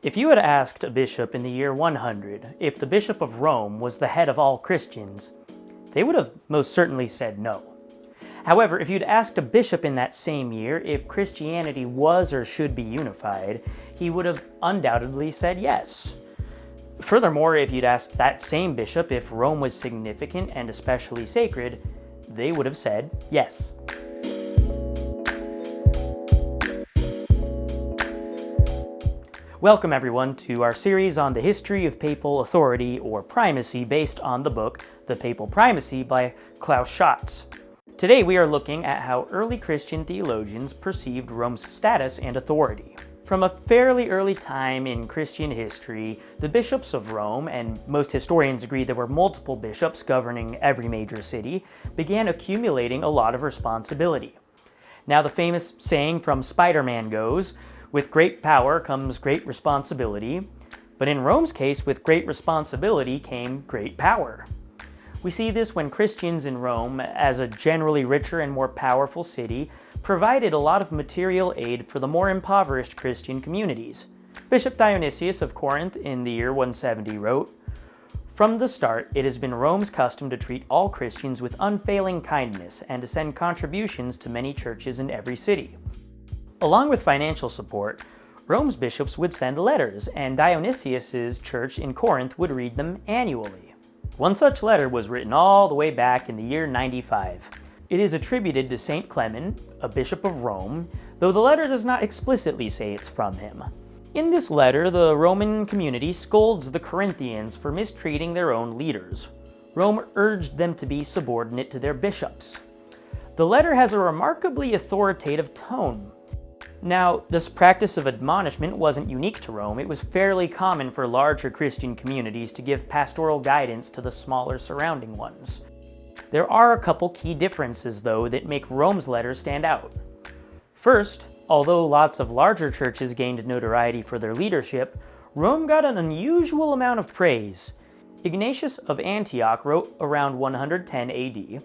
If you had asked a bishop in the year 100 if the Bishop of Rome was the head of all Christians, they would have most certainly said no. However, if you'd asked a bishop in that same year if Christianity was or should be unified, he would have undoubtedly said yes. Furthermore, if you'd asked that same bishop if Rome was significant and especially sacred, they would have said yes. Welcome everyone to our series on the history of papal authority or primacy based on the book The Papal Primacy by Klaus Schatz. Today we are looking at how early Christian theologians perceived Rome's status and authority. From a fairly early time in Christian history, the bishops of Rome, and most historians agree there were multiple bishops governing every major city, began accumulating a lot of responsibility. Now the famous saying from Spider-Man goes, "With great power comes great responsibility," but in Rome's case, with great responsibility came great power. We see this when Christians in Rome, as a generally richer and more powerful city, provided a lot of material aid for the more impoverished Christian communities. Bishop Dionysius of Corinth in the year 170 wrote, "From the start, it has been Rome's custom to treat all Christians with unfailing kindness and to send contributions to many churches in every city." Along with financial support, Rome's bishops would send letters, and Dionysius's church in Corinth would read them annually. One such letter was written all the way back in the year 95. It is attributed to Saint Clement, a bishop of Rome, though the letter does not explicitly say it's from him. In this letter, the Roman community scolds the Corinthians for mistreating their own leaders. Rome urged them to be subordinate to their bishops. The letter has a remarkably authoritative tone. Now, this practice of admonishment wasn't unique to Rome. It was fairly common for larger Christian communities to give pastoral guidance to the smaller surrounding ones. There are a couple key differences, though, that make Rome's letter stand out. First, although lots of larger churches gained notoriety for their leadership, Rome got an unusual amount of praise. Ignatius of Antioch wrote around 110 AD,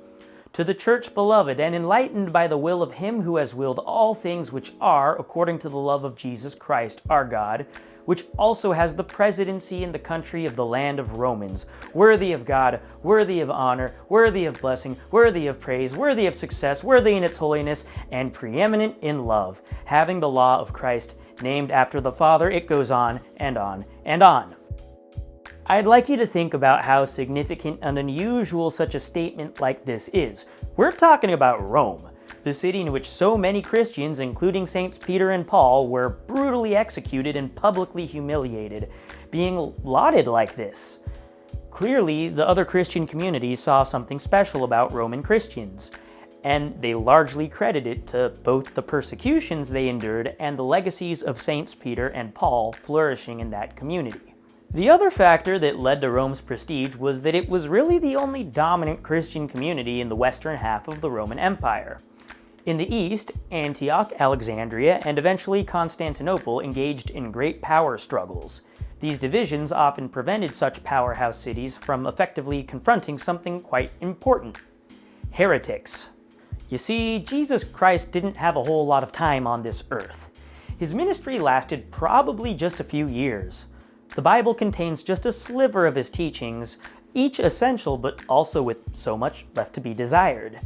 "To the church beloved and enlightened by the will of him who has willed all things which are, according to the love of Jesus Christ our God, which also has the presidency in the country of the land of Romans, worthy of God, worthy of honor, worthy of blessing, worthy of praise, worthy of success, worthy in its holiness, and preeminent in love, having the law of Christ named after the Father." It goes on and on and on. I'd like you to think about how significant and unusual such a statement like this is. We're talking about Rome, the city in which so many Christians, including Saints Peter and Paul, were brutally executed and publicly humiliated, being lauded like this. Clearly, the other Christian communities saw something special about Roman Christians, and they largely credit it to both the persecutions they endured and the legacies of Saints Peter and Paul flourishing in that community. The other factor that led to Rome's prestige was that it was really the only dominant Christian community in the western half of the Roman Empire. In the east, Antioch, Alexandria, and eventually Constantinople engaged in great power struggles. These divisions often prevented such powerhouse cities from effectively confronting something quite important: heretics. You see, Jesus Christ didn't have a whole lot of time on this earth. His ministry lasted probably just a few years. The Bible contains just a sliver of his teachings, each essential but also with so much left to be desired.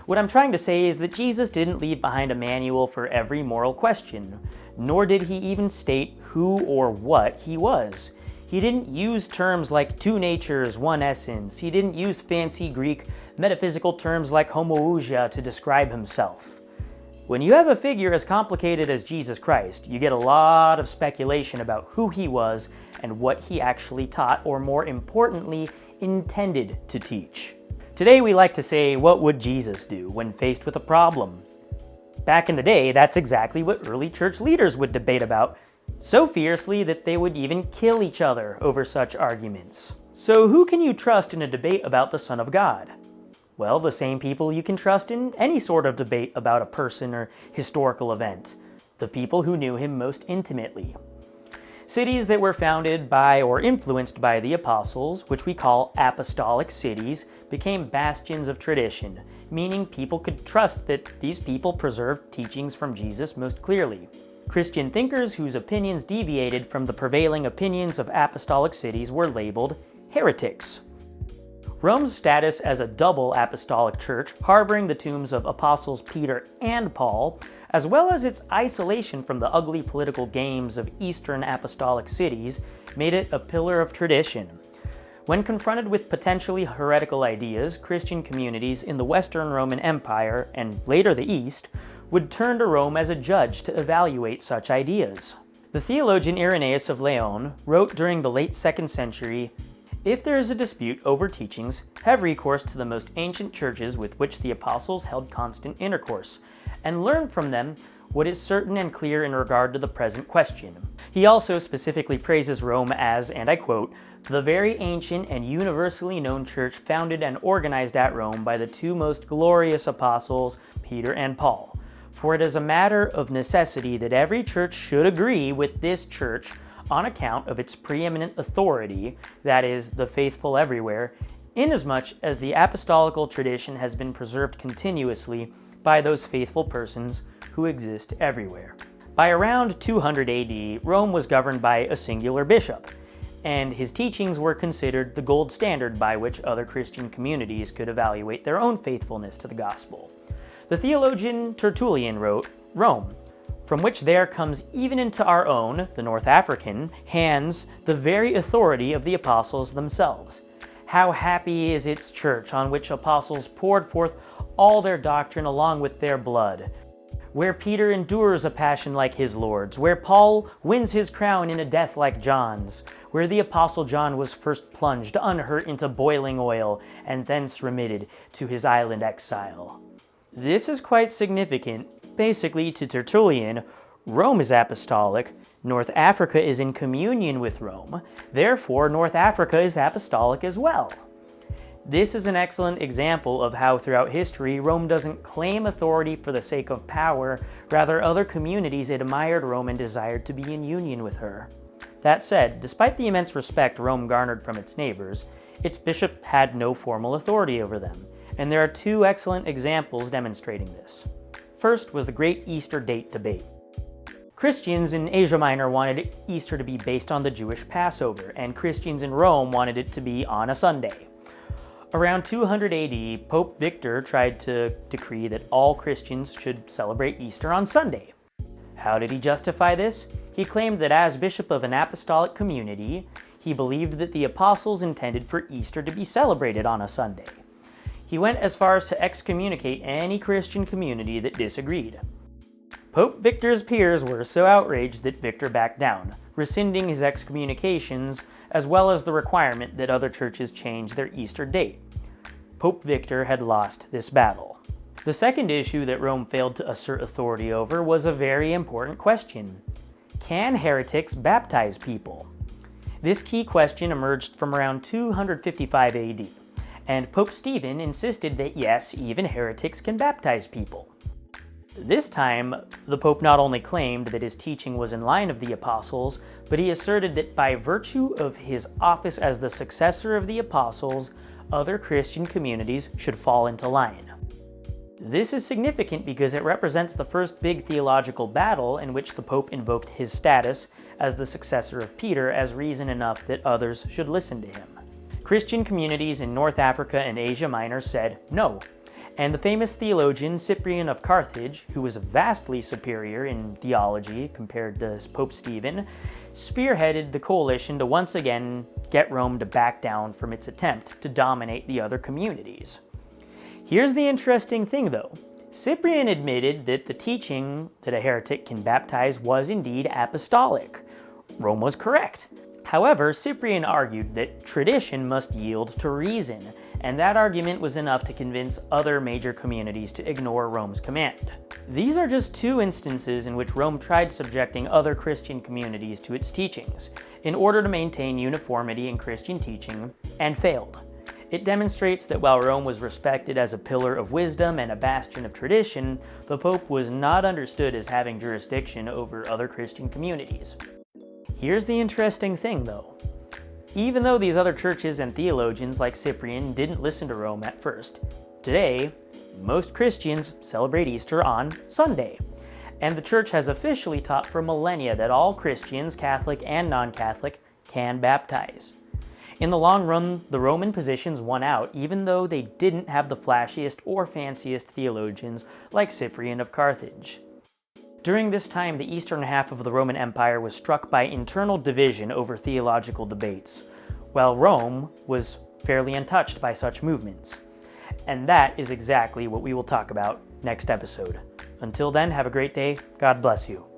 What I'm trying to say is that Jesus didn't leave behind a manual for every moral question, nor did he even state who or what he was. He didn't use terms like two natures, one essence. He didn't use fancy Greek metaphysical terms like homoousia to describe himself. When you have a figure as complicated as Jesus Christ, you get a lot of speculation about who he was and what he actually taught, or more importantly, intended to teach. Today we like to say, what would Jesus do when faced with a problem? Back in the day, that's exactly what early church leaders would debate about, so fiercely that they would even kill each other over such arguments. So who can you trust in a debate about the Son of God? Well, the same people you can trust in any sort of debate about a person or historical event. The people who knew him most intimately. Cities that were founded by or influenced by the apostles, which we call apostolic cities, became bastions of tradition, meaning people could trust that these people preserved teachings from Jesus most clearly. Christian thinkers whose opinions deviated from the prevailing opinions of apostolic cities were labeled heretics. Rome's status as a double apostolic church, harboring the tombs of apostles Peter and Paul, as well as its isolation from the ugly political games of Eastern apostolic cities, made it a pillar of tradition. When confronted with potentially heretical ideas, Christian communities in the Western Roman Empire, and later the East, would turn to Rome as a judge to evaluate such ideas. The theologian Irenaeus of Lyon wrote during the late 2nd century, "If there is a dispute over teachings, have recourse to the most ancient churches with which the apostles held constant intercourse, and learn from them what is certain and clear in regard to the present question." He also specifically praises Rome as, and I quote, "the very ancient and universally known church founded and organized at Rome by the two most glorious apostles, Peter and Paul. For it is a matter of necessity that every church should agree with this church on account of its preeminent authority, that is, the faithful everywhere, inasmuch as the apostolical tradition has been preserved continuously by those faithful persons who exist everywhere." By around 200 AD, Rome was governed by a singular bishop, and his teachings were considered the gold standard by which other Christian communities could evaluate their own faithfulness to the gospel. The theologian Tertullian wrote, "Rome, from which there comes even into our own, the North African, hands the very authority of the apostles themselves. How happy is its church on which apostles poured forth all their doctrine along with their blood, where Peter endures a passion like his Lord's, where Paul wins his crown in a death like John's, where the apostle John was first plunged unhurt into boiling oil and thence remitted to his island exile." This is quite significant. Basically, to Tertullian, Rome is apostolic, North Africa is in communion with Rome, therefore North Africa is apostolic as well. This is an excellent example of how throughout history Rome doesn't claim authority for the sake of power, rather other communities admired Rome and desired to be in union with her. That said, despite the immense respect Rome garnered from its neighbors, its bishop had no formal authority over them, and there are two excellent examples demonstrating this. First was the Great Easter Date debate. Christians in Asia Minor wanted Easter to be based on the Jewish Passover, and Christians in Rome wanted it to be on a Sunday. Around 200 AD, Pope Victor tried to decree that all Christians should celebrate Easter on Sunday. How did he justify this? He claimed that as bishop of an apostolic community, he believed that the apostles intended for Easter to be celebrated on a Sunday. He went as far as to excommunicate any Christian community that disagreed. Pope Victor's peers were so outraged that Victor backed down, rescinding his excommunications as well as the requirement that other churches change their Easter date. Pope Victor had lost this battle. The second issue that Rome failed to assert authority over was a very important question. Can heretics baptize people? This key question emerged from around 255 AD, and Pope Stephen insisted that yes, even heretics can baptize people. This time, the Pope not only claimed that his teaching was in line of the apostles, but he asserted that by virtue of his office as the successor of the apostles, other Christian communities should fall into line. This is significant because it represents the first big theological battle in which the Pope invoked his status as the successor of Peter as reason enough that others should listen to him. Christian communities in North Africa and Asia Minor said no, and the famous theologian Cyprian of Carthage, who was vastly superior in theology compared to Pope Stephen, spearheaded the coalition to once again get Rome to back down from its attempt to dominate the other communities. Here's the interesting thing though. Cyprian admitted that the teaching that a heretic can baptize was indeed apostolic. Rome was correct. However, Cyprian argued that tradition must yield to reason, and that argument was enough to convince other major communities to ignore Rome's command. These are just two instances in which Rome tried subjecting other Christian communities to its teachings, in order to maintain uniformity in Christian teaching, and failed. It demonstrates that while Rome was respected as a pillar of wisdom and a bastion of tradition, the Pope was not understood as having jurisdiction over other Christian communities. Here's the interesting thing though. Even though these other churches and theologians like Cyprian didn't listen to Rome at first, today, most Christians celebrate Easter on Sunday. And the Church has officially taught for millennia that all Christians, Catholic and non-Catholic, can baptize. In the long run, the Roman positions won out, even though they didn't have the flashiest or fanciest theologians like Cyprian of Carthage. During this time, the eastern half of the Roman Empire was struck by internal division over theological debates, while Rome was fairly untouched by such movements. And that is exactly what we will talk about next episode. Until then, have a great day. God bless you.